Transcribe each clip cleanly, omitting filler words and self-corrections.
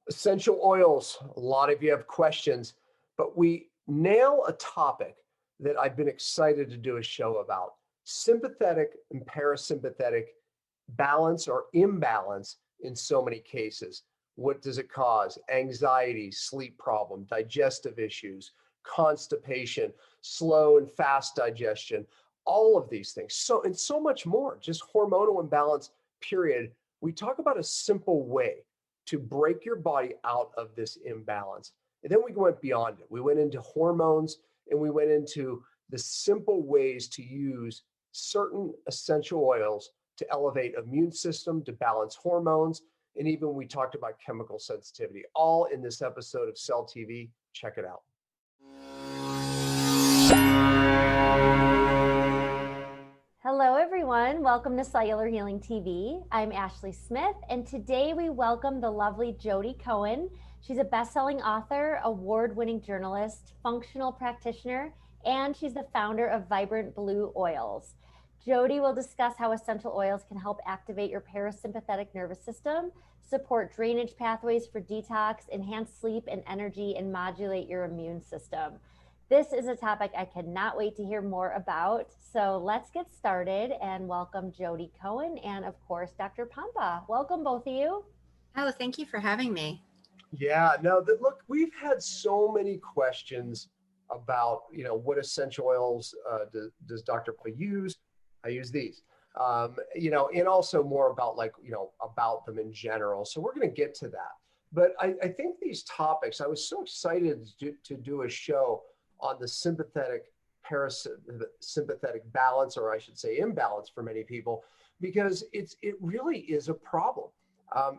Essential oils. A lot of you have questions, but we nail a topic that I've been excited to do a show about: sympathetic and parasympathetic balance or imbalance in so many cases. What does it cause? Anxiety, sleep problem, digestive issues, constipation, slow and fast digestion, all of these things. So, and so much more, just hormonal imbalance, period. We talk about a simple way to break your body out of this imbalance. And then we went beyond it. We went into hormones and we went into the simple ways to use certain essential oils to elevate immune system, to balance hormones, and even we talked about chemical sensitivity, all in this episode of Cell TV. Check it out. Hello, everyone. Welcome to Cellular Healing TV. I'm Ashley Smith, and today we welcome the lovely Jodi Cohen. She's a best-selling author, award-winning journalist, functional practitioner, and she's the founder of Vibrant Blue Oils. Jodi will discuss how essential oils can help activate your parasympathetic nervous system, support drainage pathways for detox, enhance sleep and energy, and modulate your immune system. This is a topic I cannot wait to hear more about. So let's get started and welcome Jodi Cohen and, of course, Dr. Pompa. Welcome, both of you. Oh, thank you for having me. Yeah, no, look, we've had so many questions about, what essential oils does Dr. Pompa use? I use these, and also more about about them in general. So we're going to get to that. But I think these topics, I was so excited to do a show on the sympathetic parasympathetic balance, or I should say imbalance for many people, because it really is a problem.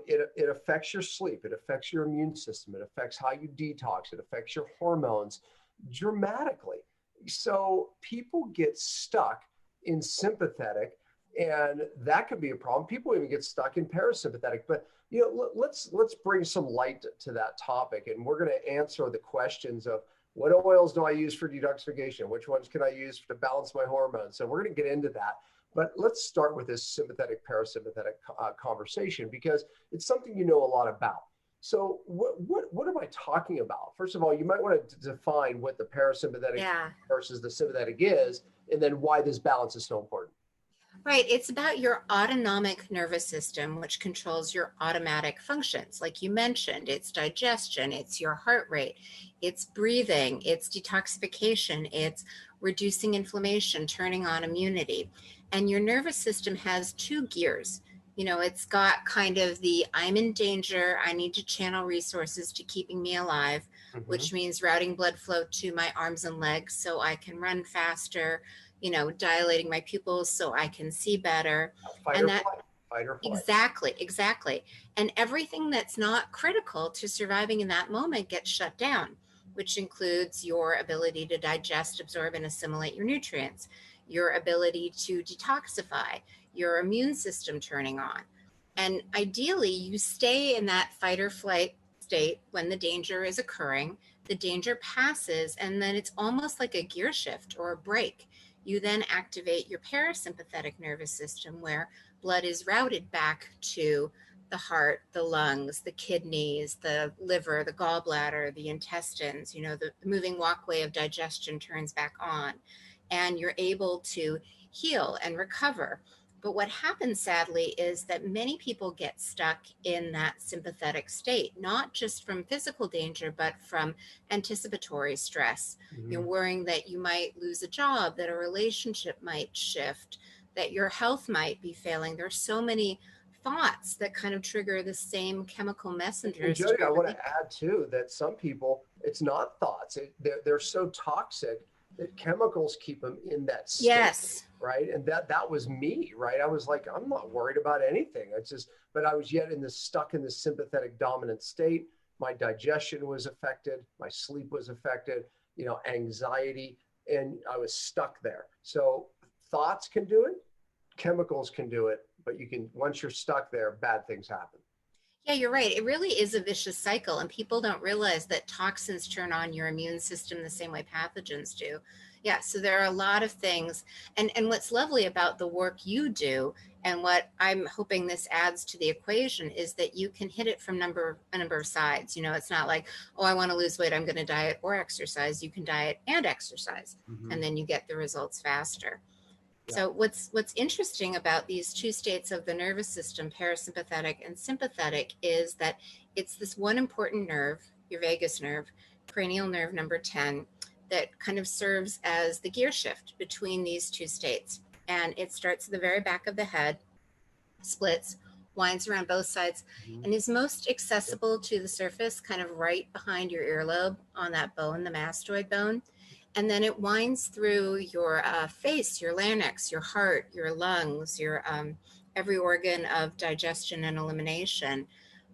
It affects your sleep, it affects your immune system, it affects how you detox, it affects your hormones dramatically. So people get stuck in sympathetic, and that could be a problem. People even get stuck in parasympathetic. But let's bring some light to that topic, and we're going to answer the questions of what oils do I use for detoxification, which ones can I use to balance my hormones. So we're going to get into that. But let's start with this sympathetic parasympathetic conversation, because it's something you know a lot about. So what am I talking about? First of all, you might want to define what the parasympathetic versus the sympathetic is, and then why this balance is so important. Right. It's about your autonomic nervous system, which controls your automatic functions. Like you mentioned, it's digestion, it's your heart rate, it's breathing, it's detoxification, it's reducing inflammation, turning on immunity. And your nervous system has two gears. It's got kind of the I'm in danger, I need to channel resources to keeping me alive, which means routing blood flow to my arms and legs so I can run faster, dilating my pupils so I can see better. Fight or flight. Exactly. And everything that's not critical to surviving in that moment gets shut down, which includes your ability to digest, absorb, and assimilate your nutrients, your ability to detoxify, your immune system turning on. And ideally, you stay in that fight or flight state when the danger is occurring. The danger passes, and then it's almost like a gear shift or a brake. You then activate your parasympathetic nervous system, where blood is routed back to the heart, the lungs, the kidneys, the liver, the gallbladder, the intestines. The moving walkway of digestion turns back on, and you're able to heal and recover. But what happens, sadly, is that many people get stuck in that sympathetic state, not just from physical danger, but from anticipatory stress. You're worrying that you might lose a job, that a relationship might shift, that your health might be failing. There's so many thoughts that kind of trigger the same chemical messengers. And Jodi, I want to add too that some people, it's not thoughts. They're so toxic that chemicals keep them in that state. Yes. Right. And that was me. Right. I was like, I'm not worried about anything. But I was yet stuck in this sympathetic dominant state. My digestion was affected. My sleep was affected, anxiety, and I was stuck there. So thoughts can do it. Chemicals can do it. But once you're stuck there, bad things happen. Yeah, you're right. It really is a vicious cycle, and people don't realize that toxins turn on your immune system the same way pathogens do. Yeah, so there are a lot of things. And what's lovely about the work you do, and what I'm hoping this adds to the equation, is that you can hit it from a number of sides. You know, it's not like, oh, I want to lose weight, I'm going to diet or exercise. You can diet and exercise, and then you get the results faster. Yeah. So what's interesting about these two states of the nervous system, parasympathetic and sympathetic, is that it's this one important nerve, your vagus nerve, cranial nerve number 10, that kind of serves as the gear shift between these two states. And it starts at the very back of the head, splits, winds around both sides, and is most accessible to the surface, kind of right behind your earlobe on that bone, the mastoid bone. And then it winds through your face, your larynx, your heart, your lungs, your every organ of digestion and elimination.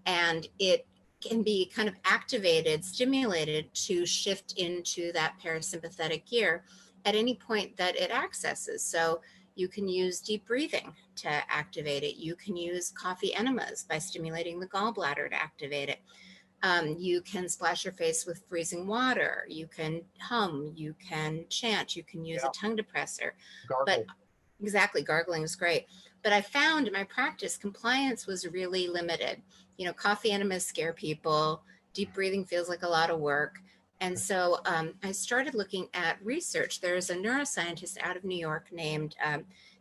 And it can be kind of activated, stimulated to shift into that parasympathetic gear at any point that it accesses. So you can use deep breathing to activate it. You can use coffee enemas by stimulating the gallbladder to activate it. You can splash your face with freezing water. You can hum, you can chant, you can use a tongue depressor. Gargle. But exactly, gargling is great. But I found in my practice, compliance was really limited. You know, coffee enemas scare people. Deep breathing feels like a lot of work. And so I started looking at research. There's a neuroscientist out of New York named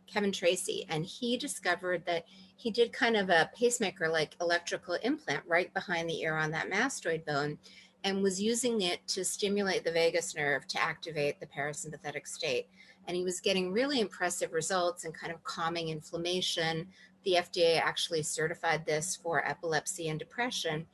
Kevin Tracy, and he discovered that he did kind of a pacemaker like electrical implant right behind the ear on that mastoid bone, and was using it to stimulate the vagus nerve to activate the parasympathetic state. And he was getting really impressive results and kind of calming inflammation. The FDA actually certified this for epilepsy and depression.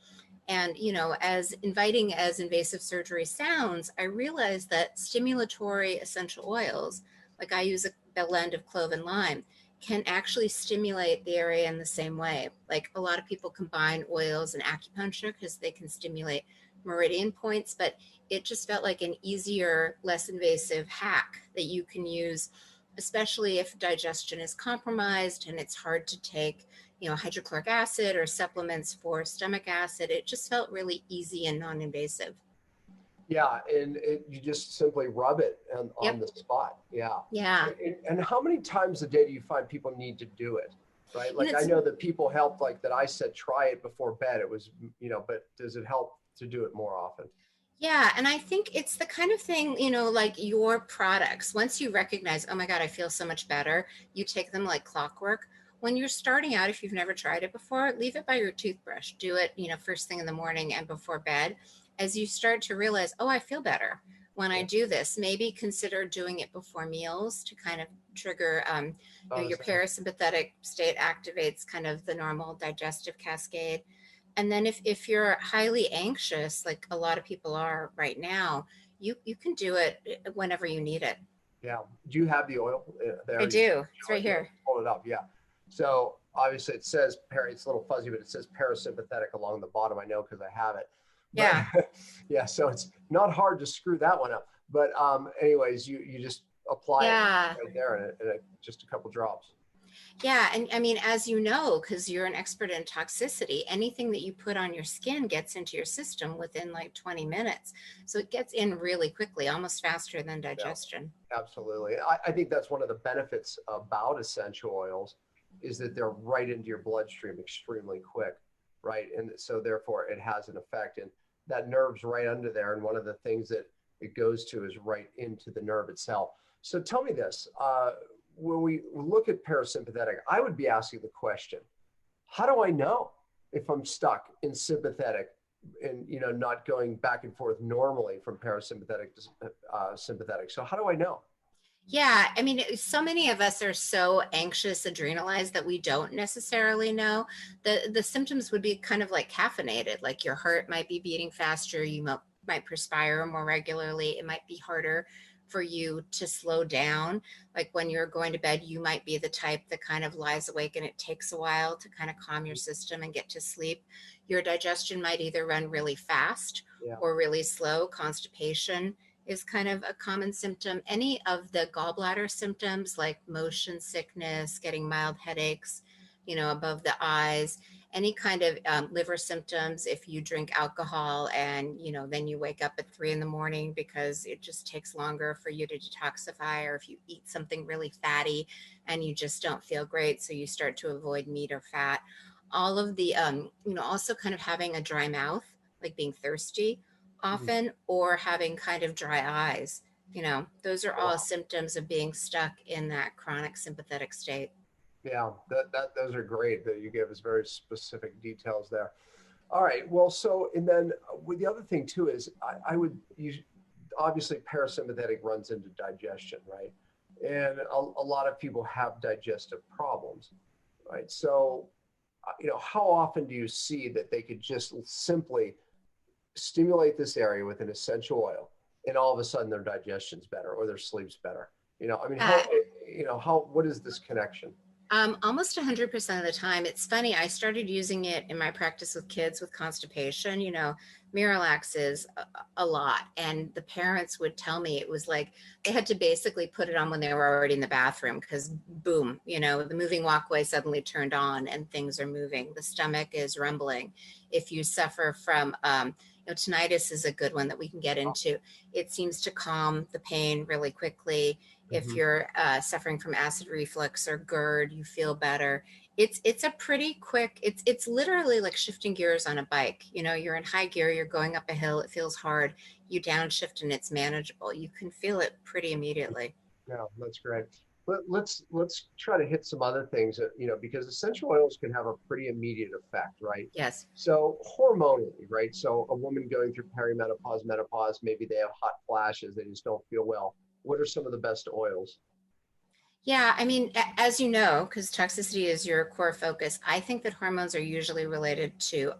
And, you know, as inviting as invasive surgery sounds, I realized that stimulatory essential oils, like I use a blend of clove and lime, can actually stimulate the area in the same way. Like a lot of people combine oils and acupuncture because they can stimulate meridian points, but it just felt like an easier, less invasive hack that you can use, especially if digestion is compromised and it's hard to take, you know, hydrochloric acid or supplements for stomach acid. It just felt really easy and non-invasive. Yeah, and you just simply rub it on the spot. Yeah. Yeah. And how many times a day do you find people need to do it? Right. Like I know that people helped, like that I said, try it before bed. It was, you know, but does it help to do it more often? Yeah. And I think it's the kind of thing, you know, like your products, once you recognize, oh my God, I feel so much better, you take them like clockwork. When you're starting out, if you've never tried it before, leave it by your toothbrush. Do it, you know, first thing in the morning and before bed. As you start to realize, oh, I feel better when I do this, maybe consider doing it before meals to kind of trigger, you know, your parasympathetic state activates kind of the normal digestive cascade. And then if you're highly anxious, like a lot of people are right now, you can do it whenever you need it. Yeah. Do you have the oil there? I do. It's right here. Hold it up. Yeah. So obviously it says, it's a little fuzzy, but it says parasympathetic along the bottom. I know because I have it. But, yeah. Yeah. So it's not hard to screw that one up. But anyways, you just apply it right there and just a couple drops. Yeah. And I mean, as you know, because you're an expert in toxicity, anything that you put on your skin gets into your system within like 20 minutes. So it gets in really quickly, almost faster than digestion. Yeah, absolutely. I think that's one of the benefits about essential oils is that they're right into your bloodstream extremely quick, right? And so therefore it has an effect, and that nerve's right under there. And one of the things that it goes to is right into the nerve itself. So tell me this, when we look at parasympathetic, I would be asking the question, how do I know if I'm stuck in sympathetic and, you know, not going back and forth normally from parasympathetic to sympathetic? So how do I know? Yeah, I mean, so many of us are so anxious, adrenalized that we don't necessarily know. The symptoms would be kind of like caffeinated, like your heart might be beating faster, you might perspire more regularly, it might be harder for you to slow down. Like when you're going to bed, you might be the type that kind of lies awake and it takes a while to kind of calm your system and get to sleep. Your digestion might either run really fast or really slow. Constipation is kind of a common symptom. Any of the gallbladder symptoms like motion sickness, getting mild headaches, you know, above the eyes, any kind of liver symptoms, if you drink alcohol and, then you wake up at 3 in the morning because it just takes longer for you to detoxify, or if you eat something really fatty and you just don't feel great, so you start to avoid meat or fat. All of the, also kind of having a dry mouth, like being thirsty often, or having kind of dry eyes, those are all symptoms of being stuck in that chronic sympathetic state. Yeah, those are great that you gave us very specific details there. All right, well, so, and then with the other thing too is I would use, obviously parasympathetic runs into digestion, right? And a lot of people have digestive problems, right? So, how often do you see that they could just simply stimulate this area with an essential oil and all of a sudden their digestion's better or their sleep's better? I mean, what is this connection? Almost 100% of the time. It's funny, I started using it in my practice with kids with constipation. Miralax is a lot. And the parents would tell me it was like they had to basically put it on when they were already in the bathroom because boom, the moving walkway suddenly turned on and things are moving. The stomach is rumbling. If you suffer from, tinnitus is a good one that we can get into. It seems to calm the pain really quickly. If you're suffering from acid reflux or GERD, you feel better. It's a pretty quick, it's literally like shifting gears on a bike. You're in high gear, you're going up a hill, it feels hard. You downshift and it's manageable. You can feel it pretty immediately. Yeah, that's great. Let's try to hit some other things, because essential oils can have a pretty immediate effect, right? Yes. So hormonally, right? So a woman going through perimenopause, menopause, maybe they have hot flashes, they just don't feel well. What are some of the best oils? Yeah, I mean, as you know, because toxicity is your core focus, I think that hormones are usually related to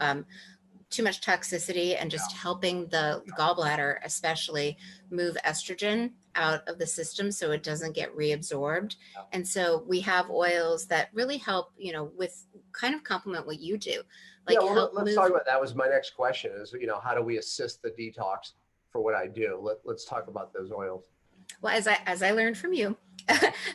too much toxicity and just helping the gallbladder, especially, move estrogen out of the system so it doesn't get reabsorbed. And so we have oils that really help, with kind of complement what you do. Like, yeah, well, let's talk about that. Was my next question is, how do we assist the detox for what I do? Let's talk about those oils. Well, as I learned from you,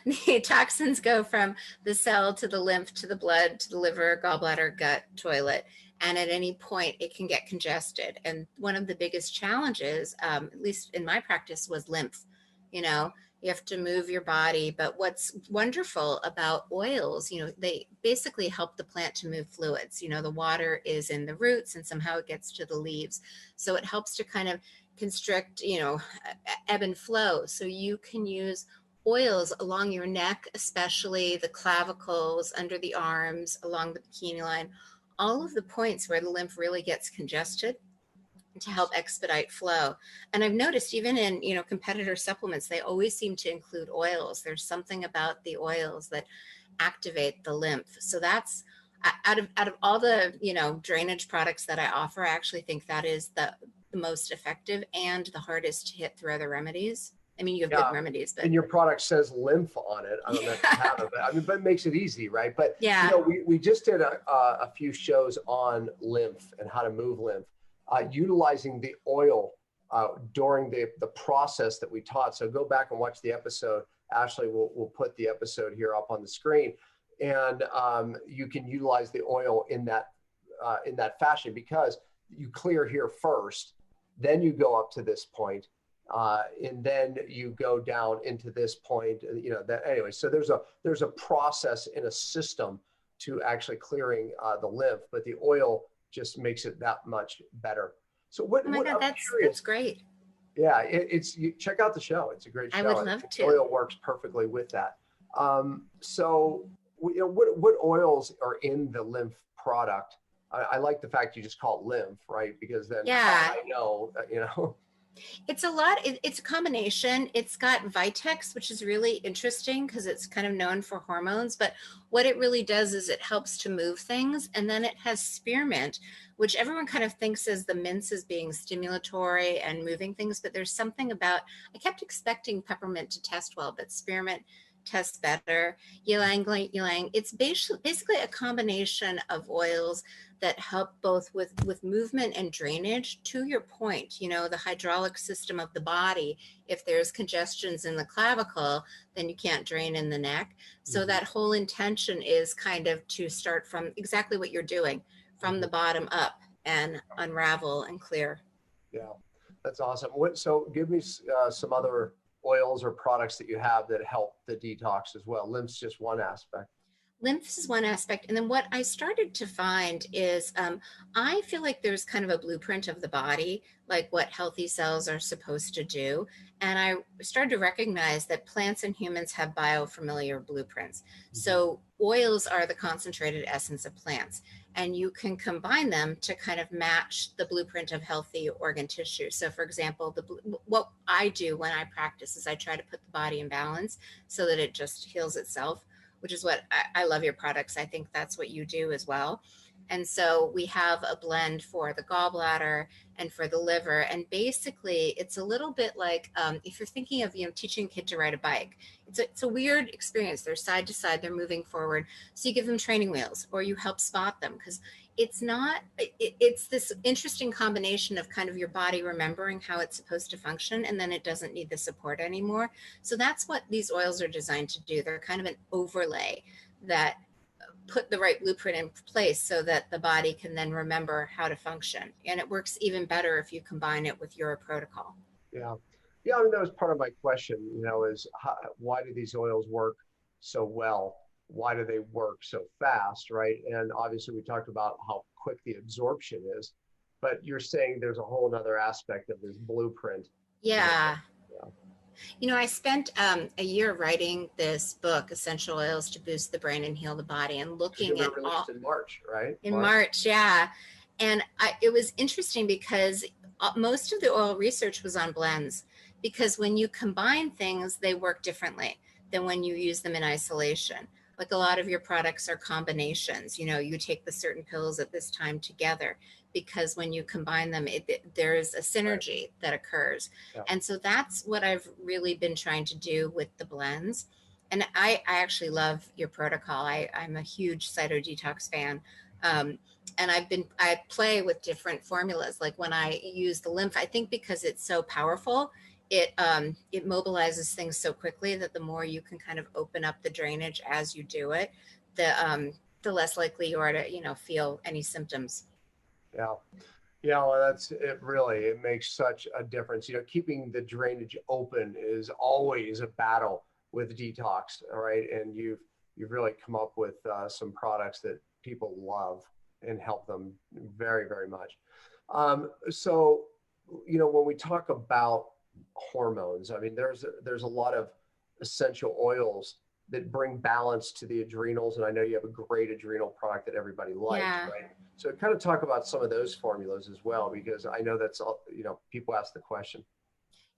the toxins go from the cell to the lymph to the blood to the liver, gallbladder, gut, toilet. And at any point, it can get congested. And one of the biggest challenges, at least in my practice, was lymph. You have to move your body. But what's wonderful about oils, they basically help the plant to move fluids. The water is in the roots and somehow it gets to the leaves. So it helps to kind of constrict, ebb and flow. So you can use oils along your neck, especially the clavicles, under the arms, along the bikini line, all of the points where the lymph really gets congested, to help expedite flow. And I've noticed even in, competitor supplements, they always seem to include oils. There's something about the oils that activate the lymph. So that's out of all the, drainage products that I offer, I actually think that is the most effective and the hardest to hit through other remedies. I mean, you have good remedies, but. And your product says lymph on it. I don't know if you have it, but I mean, but it makes it easy, right? But yeah, we just did a few shows on lymph and how to move lymph, utilizing the oil during the process that we taught. So go back and watch the episode. Ashley will put the episode here up on the screen, and you can utilize the oil in that fashion, because you clear here first, then you go up to this point. And then you go down into this point, that anyway. So there's a process in a system to actually clearing the lymph, but the oil just makes it that much better. So what? Oh my God, that's great. Yeah, you check out the show. It's a great show. I would love to. Oil works perfectly with that. So what oils are in the lymph product? I like the fact you just call it lymph, right? Because then I know, It's a lot. It's a combination. It's got Vitex, which is really interesting because it's kind of known for hormones. But what it really does is it helps to move things. And then it has spearmint, which everyone kind of thinks as the mints as being stimulatory and moving things. But there's something about, I kept expecting peppermint to test well, but spearmint tests better. Ylang ylang. It's basically a combination of oils that help both with movement and drainage. To your point, you know, the hydraulic system of the body, if there's congestions in the clavicle, then you can't drain in the neck. So that whole intention is kind of to start from exactly what you're doing, from the bottom up and unravel and clear. Yeah, that's awesome. So give me some other oils or products that you have that help the detox as well. Lymph's just one aspect. Lymph is one aspect. And then what I started to find is I feel like there's kind of a blueprint of the body, like what healthy cells are supposed to do. And I started to recognize that plants and humans have biofamiliar blueprints. So oils are the concentrated essence of plants. And you can combine them to kind of match the blueprint of healthy organ tissue. So for example, what I do when I practice is I try to put the body in balance so that it just heals itself, which is what I love your products. I think that's what you do as well. And so we have a blend for the gallbladder and for the liver. And basically it's a little bit like if you're thinking of, you know, teaching a kid to ride a bike, it's a weird experience. They're side to side, they're moving forward. So you give them training wheels or you help spot them, because it's this interesting combination of kind of your body remembering how it's supposed to function, and then it doesn't need the support anymore. So that's what these oils are designed to do. They're kind of an overlay that put the right blueprint in place so that the body can then remember how to function. And it works even better if you combine it with your protocol. Yeah. Yeah, I mean, that was part of my question, you know, is why do these oils work so well? Why do they work so fast, right? And obviously we talked about how quick the absorption is, but you're saying there's a whole other aspect of this blueprint. Yeah. You know, I spent a year writing this book, Essential Oils to Boost the Brain and Heal the Body, and looking at all in March, right? In March, yeah. And it was interesting because most of the oil research was on blends, because when you combine things, they work differently than when you use them in isolation. Like a lot of your products are combinations. You know, you take the certain pills at this time together, because when you combine them, there's a synergy that occurs. Yeah. And so that's what I've really been trying to do with the blends. And I actually love your protocol. I'm a huge cytodetox fan. And I play with different formulas. Like when I use the lymph, I think because it's so powerful, it mobilizes things so quickly that the more you can kind of open up the drainage as you do it, the less likely you are to, you know, feel any symptoms. Yeah. Yeah, well, that's it. Really, it makes such a difference. You know, keeping the drainage open is always a battle with detox. All right, and you've really come up with some products that people love and help them very, very much. So, you know, when we talk about hormones, I mean, there's a lot of essential oils that bring balance to the adrenals. And I know you have a great adrenal product that everybody likes, yeah. Right? So kind of talk about some of those formulas as well, because I know that's all, you know, people ask the question.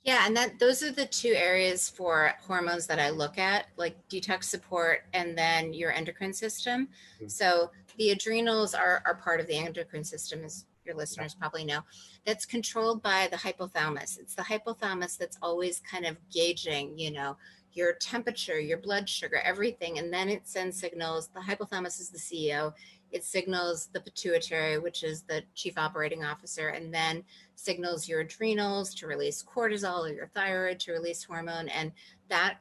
Yeah, and those are the two areas for hormones that I look at, like detox support and then your endocrine system. Mm-hmm. So the adrenals are part of the endocrine system, as your listeners probably know. That's controlled by the hypothalamus. It's the hypothalamus that's always kind of gauging, you know, your temperature, your blood sugar, everything. And then it sends signals. The hypothalamus is the CEO. It signals the pituitary, which is the chief operating officer, and then signals your adrenals to release cortisol, or your thyroid to release hormone. And that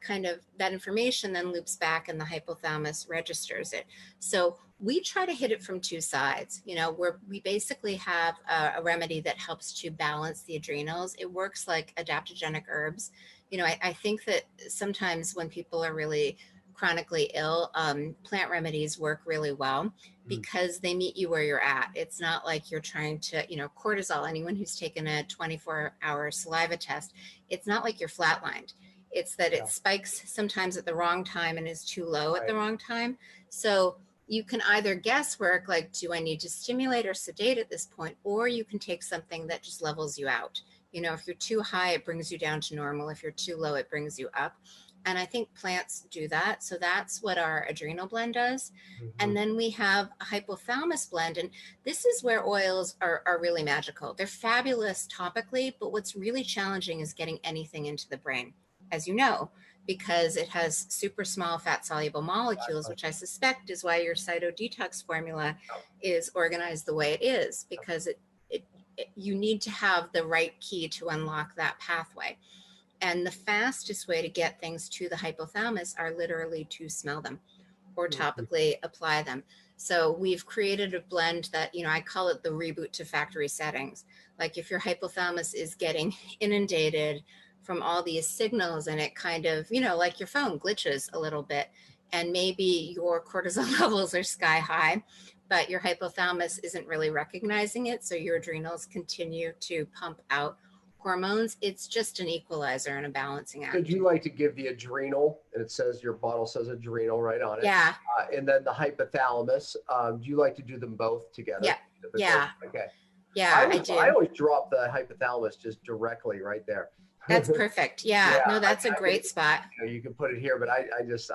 information then loops back and the hypothalamus registers it. So we try to hit it from two sides, you know, where we basically have a remedy that helps to balance the adrenals. It works like adaptogenic herbs. You know, I think that sometimes when people are really chronically ill, plant remedies work really well because they meet you where you're at. It's not like you're trying to, you know, cortisol, anyone who's taken a 24-hour saliva test, it's not like you're flatlined. It's that it spikes sometimes at the wrong time and is too low at the wrong time. So you can either guesswork, like, do I need to stimulate or sedate at this point? Or you can take something that just levels you out. You know, if you're too high, it brings you down to normal. If you're too low, it brings you up. And I think plants do that. So that's what our adrenal blend does. Mm-hmm. And then we have a hypothalamus blend. And this is where oils are really magical. They're fabulous topically, but what's really challenging is getting anything into the brain, as you know, because it has super small fat soluble molecules, which I suspect is why your Cyto Detox formula is organized the way it is, because you need to have the right key to unlock that pathway. And the fastest way to get things to the hypothalamus are literally to smell them or topically apply them. So we've created a blend that, you know, I call it the reboot to factory settings. Like if your hypothalamus is getting inundated from all these signals and it kind of, you know, like your phone glitches a little bit, and maybe your cortisol levels are sky high, but your hypothalamus isn't really recognizing it, so your adrenals continue to pump out hormones. It's just an equalizer and a balancing act. So do you like to give the adrenal, and it says, your bottle says adrenal right on it? Yeah. And then the hypothalamus, do you like to do them both together? Yeah. Yeah. Okay. Yeah, I do. I always drop the hypothalamus just directly right there. That's perfect. Yeah, no, that's a great spot. You can put it here, but I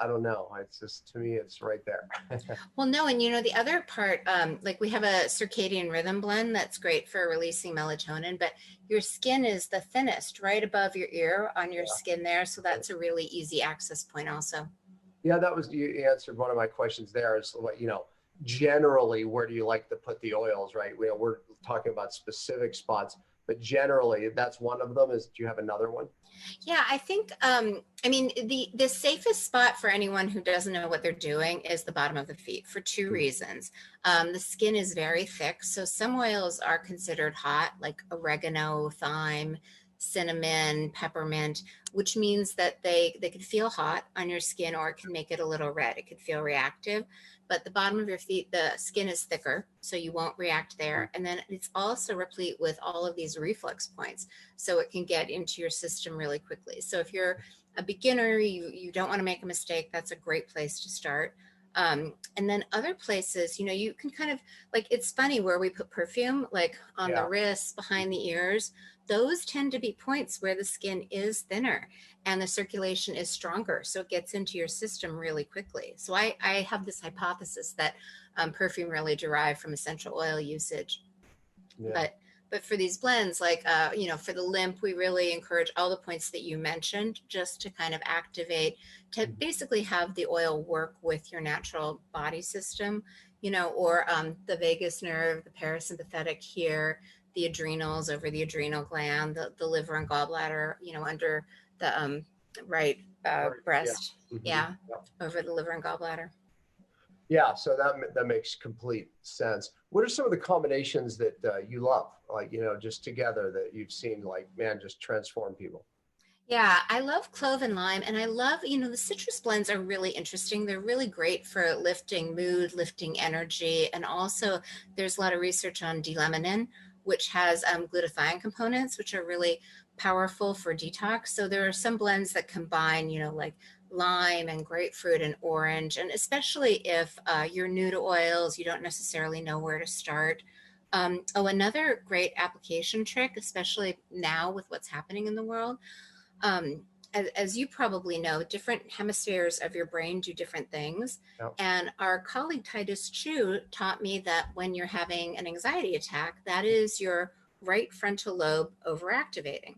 don't know. It's just, to me, it's right there. Well, no, and you know, the other part, like we have a circadian rhythm blend that's great for releasing melatonin, but your skin is the thinnest right above your ear on your skin there. So that's a really easy access point also. Yeah, that was, you answered one of my questions there is what, you know, generally, where do you like to put the oils, right? We're talking about specific spots, but generally that's one of them. Do you have another one? Yeah, I think, I mean, the safest spot for anyone who doesn't know what they're doing is the bottom of the feet for two reasons. The skin is very thick. So some oils are considered hot, like oregano, thyme, cinnamon, peppermint, which means that they could feel hot on your skin, or it can make it a little red. It could feel reactive. But the bottom of your feet, the skin is thicker, so you won't react there. And then it's also replete with all of these reflux points, so it can get into your system really quickly. So if you're a beginner, you don't want to make a mistake, that's a great place to start. And then other places, you know, you can kind of, like, it's funny where we put perfume, like on the wrists, behind the ears, those tend to be points where the skin is thinner and the circulation is stronger. So it gets into your system really quickly. So I have this hypothesis that perfume really derived from essential oil usage. Yeah. But for these blends, like, you know, for the lymph, we really encourage all the points that you mentioned, just to kind of activate, to basically have the oil work with your natural body system, you know, or the vagus nerve, the parasympathetic here, the adrenals over the adrenal gland, the liver and gallbladder, you know, under the breast, over the liver and gallbladder. Yeah, so that makes complete sense. What are some of the combinations that you love, like, you know, just together that you've seen, like, man, just transform people? Yeah, I love clove and lime, and I love, you know, the citrus blends are really interesting. They're really great for lifting mood, lifting energy, and also there's a lot of research on D-lemon, which has glutathione components, which are really powerful for detox. So there are some blends that combine, you know, like lime and grapefruit and orange, and especially if you're new to oils, you don't necessarily know where to start. Another great application trick, especially now with what's happening in the world, as you probably know, different hemispheres of your brain do different things. Yep. And our colleague Titus Chu taught me that when you're having an anxiety attack, that is your right frontal lobe overactivating.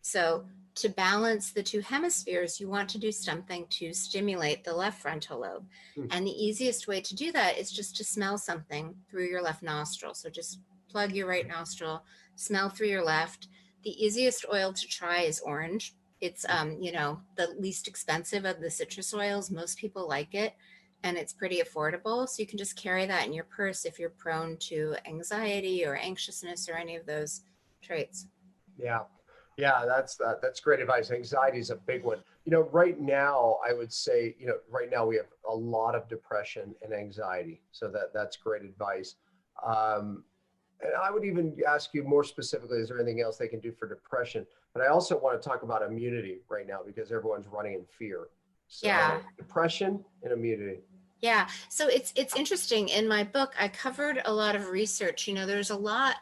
So to balance the two hemispheres, you want to do something to stimulate the left frontal lobe. And the easiest way to do that is just to smell something through your left nostril. So just plug your right nostril, smell through your left. The easiest oil to try is orange. It's, you know, the least expensive of the citrus oils. Most people like it, and it's pretty affordable. So you can just carry that in your purse if you're prone to anxiety or anxiousness or any of those traits. Yeah. Yeah, that's great advice. Anxiety is a big one. You know, right now, I would say, you know, right now we have a lot of depression and anxiety. So that's great advice. And I would even ask you more specifically, is there anything else they can do for depression? But I also want to talk about immunity right now, because everyone's running in fear. So depression and immunity. Yeah. So it's interesting. In my book, I covered a lot of research. You know, there's a lot,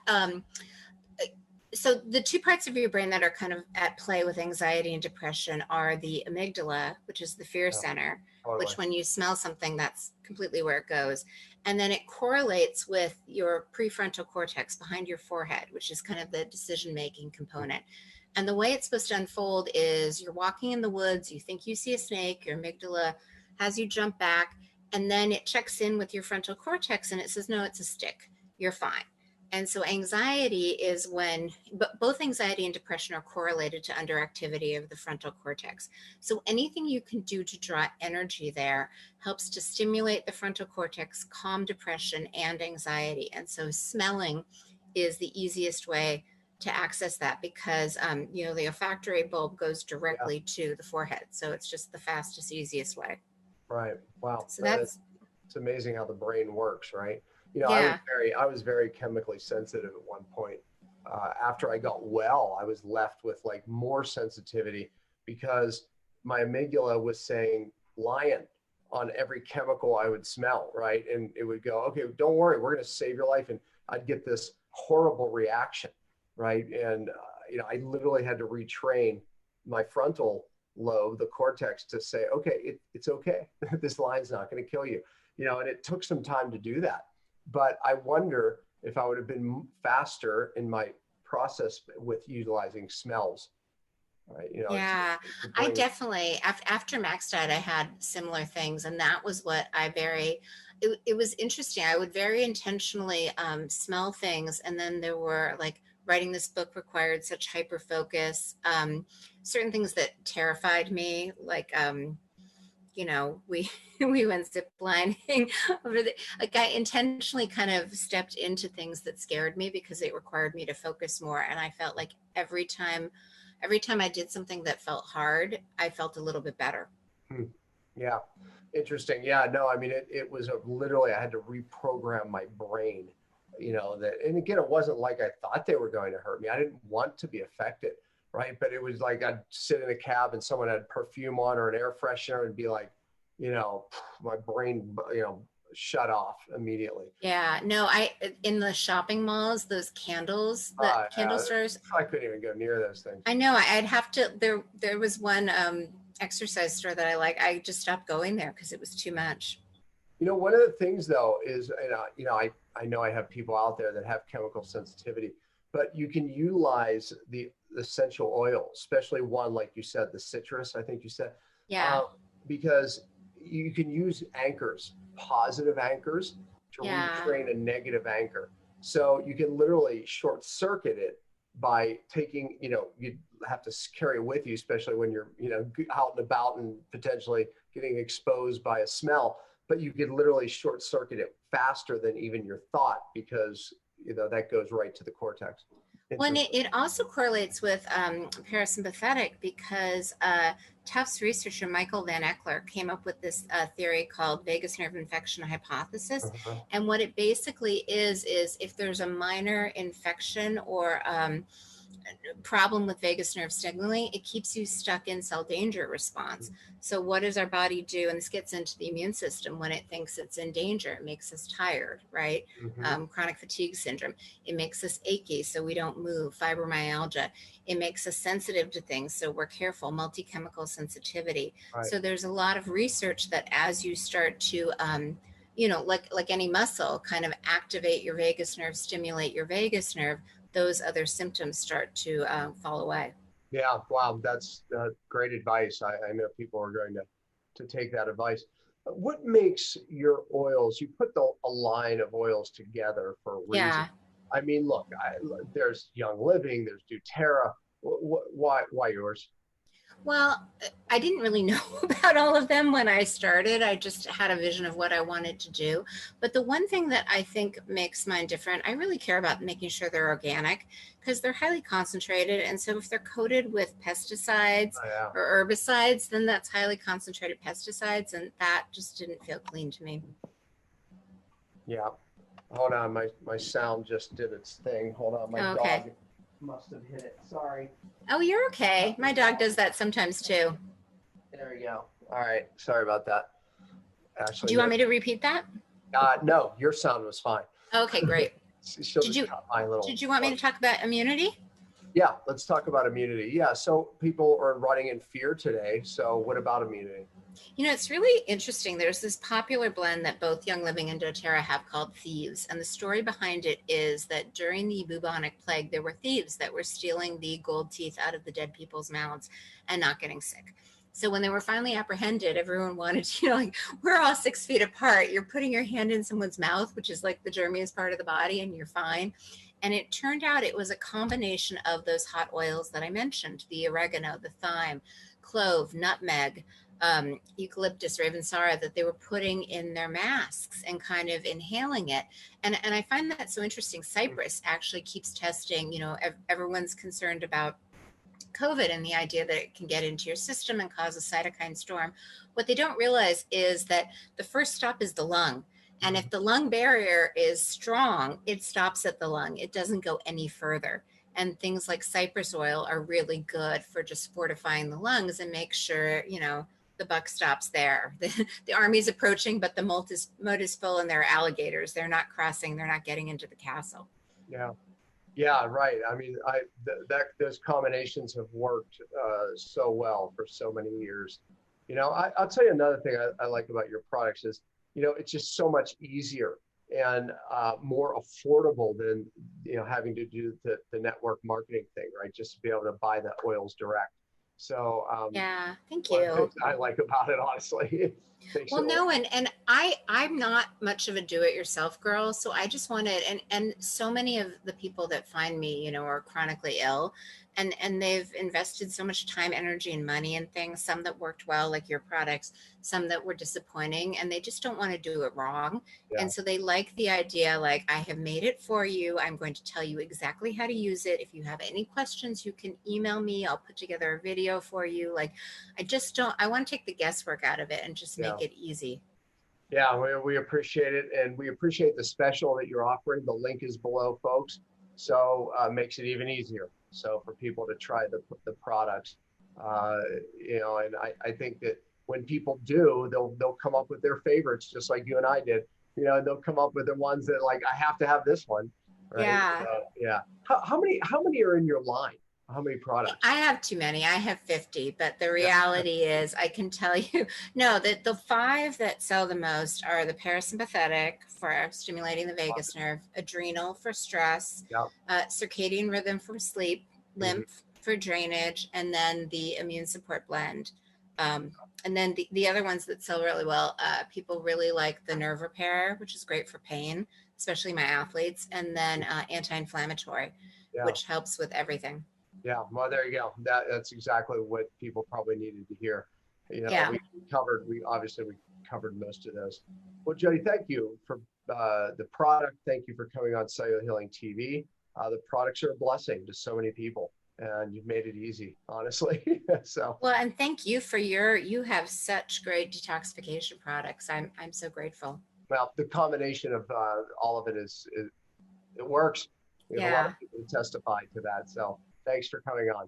So the two parts of your brain that are kind of at play with anxiety and depression are the amygdala, which is the fear center, Totally. which when you smell something, that's completely where it goes. And then it correlates with your prefrontal cortex behind your forehead, which is kind of the decision-making component. And the way it's supposed to unfold is you're walking in the woods, you think you see a snake, your amygdala has you jump back, and then it checks in with your frontal cortex and it says, no, it's a stick, you're fine. And so anxiety is when, but both anxiety and depression are correlated to underactivity of the frontal cortex. So anything you can do to draw energy there helps to stimulate the frontal cortex, calm depression and anxiety. And so smelling is the easiest way to access that because, you know, the olfactory bulb goes directly to the forehead. So it's just the fastest, easiest way. Right. Wow. So that's, it's amazing how the brain works, right? You know, yeah. I was very chemically sensitive at one point. After I got well, I was left with like more sensitivity because my amygdala was saying lion on every chemical I would smell, right? And it would go, okay, don't worry, we're going to save your life. And I'd get this horrible reaction, right? And, you know, I literally had to retrain my frontal lobe, the cortex, to say, okay, it's okay. This lion's not going to kill you, you know, and it took some time to do that. But I wonder if I would have been faster in my process with utilizing smells, right? You know, yeah, I definitely, after Max died, I had similar things. And that was what it was interesting. I would very intentionally smell things. And then there were like, writing this book required such hyper focus, certain things that terrified me, like, you know, we went zip lining over like I intentionally kind of stepped into things that scared me because it required me to focus more. And I felt like every time I did something that felt hard, I felt a little bit better. Yeah. Interesting. Yeah, no, I mean, it was literally, I had to reprogram my brain, you know, that, and again, it wasn't like I thought they were going to hurt me. I didn't want to be affected. Right. But it was like I'd sit in a cab and someone had perfume on or an air freshener and be like, you know, my brain, you know, shut off immediately. Yeah. No, in the shopping malls, those candles, candle stores. I couldn't even go near those things. I know. I'd have to, there was one exercise store that I like. I just stopped going there because it was too much. You know, one of the things though is, you know, I know I have people out there that have chemical sensitivity, but you can utilize the essential oil, especially one, like you said, the citrus, I think you said. Yeah. Because you can use anchors, positive anchors to retrain a negative anchor. So you can literally short circuit it by taking, you know, you have to carry it with you, especially when you're, you know, out and about and potentially getting exposed by a smell, but you could literally short circuit it faster than even your thought because, you know, that goes right to the cortex. Well, it also correlates with parasympathetic because Tufts researcher Michael Van Eckler came up with this theory called vagus nerve infection hypothesis. And what it basically is if there's a minor infection or problem with vagus nerve signaling, it keeps you stuck in cell danger response. So what does our body do? And this gets into the immune system when it thinks it's in danger. It makes us tired, right? Chronic fatigue syndrome. It makes us achy, so we don't move. Fibromyalgia. It makes us sensitive to things, so we're careful. Multi-chemical sensitivity. Right. So there's a lot of research that as you start to you know, like any muscle, kind of activate your vagus nerve, stimulate your vagus nerve, those other symptoms start to fall away. Yeah, wow, that's great advice. I know people are going to take that advice. What makes your oils, you put a line of oils together for a reason. Yeah. I mean, look, there's Young Living, there's doTERRA. Why yours? Well, I didn't really know about all of them when I started. I just had a vision of what I wanted to do. But the one thing that I think makes mine different, I really care about making sure they're organic because they're highly concentrated. And so if they're coated with pesticides or herbicides, then that's highly concentrated pesticides. And that just didn't feel clean to me. Yeah. Hold on. My sound just did its thing. Hold on. My dog must have hit it. Sorry. Oh, you're okay. My dog does that sometimes too. There we go. All right. Sorry about that. Ashley, do you want me to repeat that? No, your sound was fine. Okay, great. Did you want me to talk about immunity? Yeah, let's talk about immunity. Yeah, so people are running in fear today. So what about immunity? You know, it's really interesting. There's this popular blend that both Young Living and doTERRA have called Thieves. And the story behind it is that during the bubonic plague, there were thieves that were stealing the gold teeth out of the dead people's mouths and not getting sick. So when they were finally apprehended, everyone wanted to, like, we're all 6 feet apart. You're putting your hand in someone's mouth, which is like the germiest part of the body, and you're fine. And it turned out it was a combination of those hot oils that I mentioned, the oregano, the thyme, clove, nutmeg, eucalyptus, ravensara, that they were putting in their masks and kind of inhaling it. And I find that so interesting. Cyprus actually keeps testing, everyone's concerned about COVID and the idea that it can get into your system and cause a cytokine storm. What they don't realize is that the first stop is the lung. And if the lung barrier is strong, it stops at the lung. It doesn't go any further. And things like cypress oil are really good for just fortifying the lungs and make sure, the buck stops there. The army's approaching, but the moat is full and there are alligators. They're not crossing. They're not getting into the castle. Yeah. Yeah, right. I mean, those combinations have worked so well for so many years. I'll tell you another thing I like about your products is, it's just so much easier and more affordable than, having to do the network marketing thing, right? Just to be able to buy the oils direct. So yeah, thank you. I like about it, honestly. Well, no, and I'm not much of a do-it-yourself girl, so I just wanted, and so many of the people that find me, are chronically ill, and they've invested so much time, energy, and money in things, some that worked well, like your products, some that were disappointing, and they just don't want to do it wrong. Yeah. And so they like the idea, like, I have made it for you. I'm going to tell you exactly how to use it. If you have any questions, you can email me. I'll put together a video for you. Like, I want to take the guesswork out of it and just make it easy. Yeah, we appreciate it. And we appreciate the special that you're offering. The link is below, folks. So makes it even easier. So for people to try the products, and I think that when people do, they'll come up with their favorites, just like you and I did. They'll come up with the ones that, like, I have to have this one. Right? Yeah. Yeah. How many are in your line? How many products? I have too many. I have 50, but the reality is, I can tell you, that the 5 that sell the most are the parasympathetic for stimulating the vagus nerve, adrenal for stress, circadian rhythm for sleep, lymph for drainage, and then the immune support blend. And then the other ones that sell really well, people really like the nerve repair, which is great for pain, especially my athletes, and then anti-inflammatory, which helps with everything. Yeah, well, there you go. That's exactly what people probably needed to hear. We obviously covered most of those. Well, Jodi, thank you for the product. Thank you for coming on Cellular Healing TV. The products are a blessing to so many people, and you've made it easy, honestly. So well, and thank you for you have such great detoxification products. I'm so grateful. Well, the combination of all of it it works. We have a lot of people to testify to that. So thanks for coming on.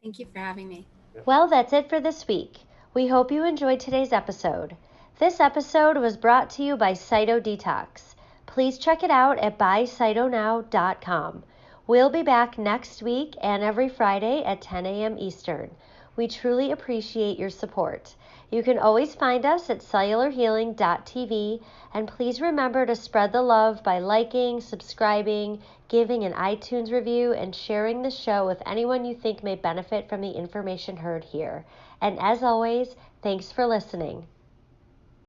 Thank you for having me. Well, that's it for this week. We hope you enjoyed today's episode. This episode was brought to you by Cyto Detox. Please check it out at buycytonow.com. We'll be back next week and every Friday at 10 a.m. Eastern. We truly appreciate your support. You can always find us at cellularhealing.tv, and please remember to spread the love by liking, subscribing, giving an iTunes review, and sharing the show with anyone you think may benefit from the information heard here. And as always, thanks for listening.